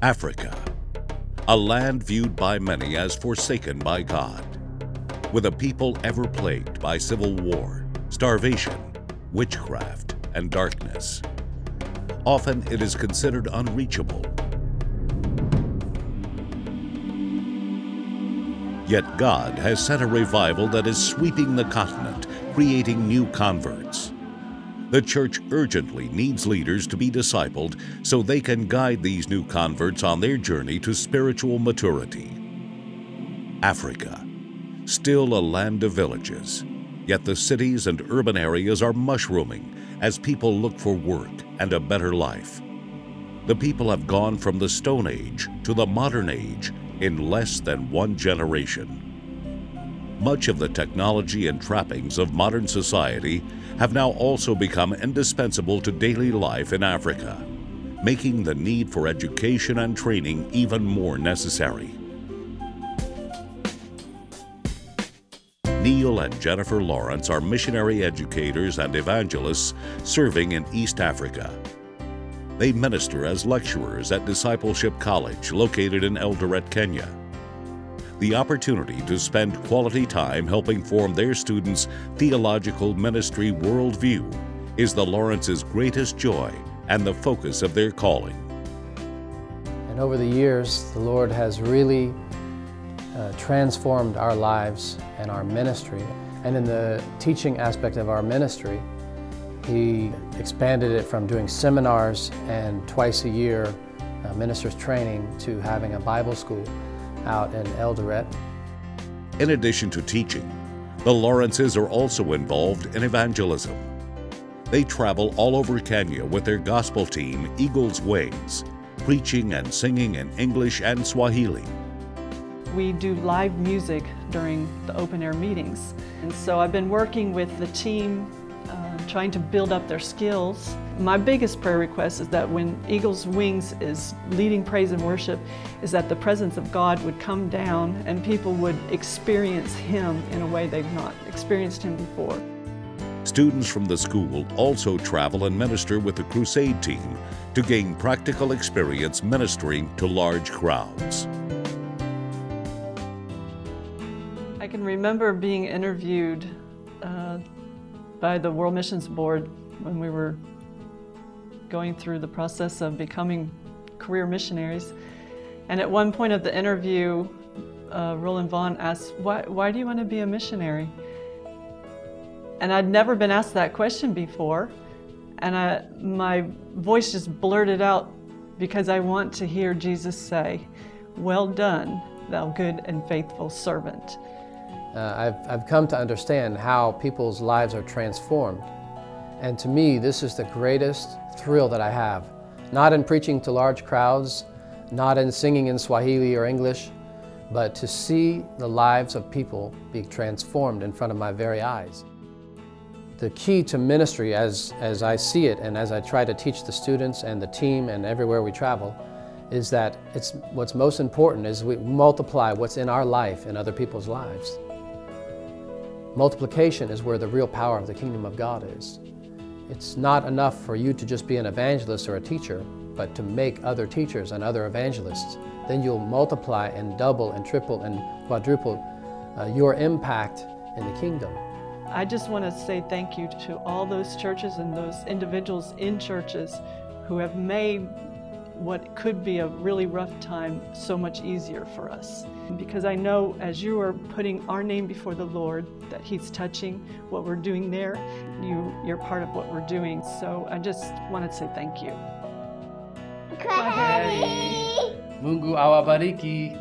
Africa, a land viewed by many as forsaken by God, with a people ever plagued by civil war, starvation, witchcraft, and darkness. Often it is considered unreachable. Yet God has sent a revival that is sweeping the continent, creating new converts. The church urgently needs leaders to be discipled so they can guide these new converts on their journey to spiritual maturity. Africa, still a land of villages, yet the cities and urban areas are mushrooming as people look for work and a better life. The people have gone from the Stone Age to the modern age in less than one generation. Much of the technology and trappings of modern society have now also become indispensable to daily life in Africa, making the need for education and training even more necessary. Neil and Jennifer Lawrence are missionary educators and evangelists serving in East Africa. They minister as lecturers at Discipleship College, located in Eldoret, Kenya. The opportunity to spend quality time helping form their students' theological ministry worldview is the Lawrences' greatest joy and the focus of their calling. And over the years, the Lord has really transformed our lives and our ministry. And in the teaching aspect of our ministry, He expanded it from doing seminars and twice a year ministers training to having a Bible school out in Eldoret. In addition to teaching, the Lawrences are also involved in evangelism. They travel all over Kenya with their gospel team, Eagle's Wings, preaching and singing in English and Swahili. We do live music during the open-air meetings. And so I've been working with the team, trying to build up their skills. My biggest prayer request is that when Eagle's Wings is leading praise and worship, is that the presence of God would come down and people would experience Him in a way they've not experienced Him before. Students from the school also travel and minister with the crusade team to gain practical experience ministering to large crowds. I can remember being interviewed by the World Missions Board when we were going through the process of becoming career missionaries. And at one point of the interview, Roland Vaughn asked, why do you want to be a missionary? And I'd never been asked that question before. And my voice just blurted out because I want to hear Jesus say, "Well done, thou good and faithful servant." I've come to understand how people's lives are transformed. And to me, this is the greatest thrill that I have. Not in preaching to large crowds, not in singing in Swahili or English, but to see the lives of people be transformed in front of my very eyes. The key to ministry, as I see it and as I try to teach the students and the team and everywhere we travel, is that what's most important is we multiply what's in our life in other people's lives. Multiplication is where the real power of the kingdom of God is. It's not enough for you to just be an evangelist or a teacher, but to make other teachers and other evangelists. Then you'll multiply and double and triple and quadruple your impact in the kingdom. I just want to say thank you to all those churches and those individuals in churches who have made what could be a really rough time so much easier for us. Because I know as you are putting our name before the Lord, that He's touching what we're doing there. You're part of what we're doing. So I just want to say thank you. Kwaheri. Mungu awabariki.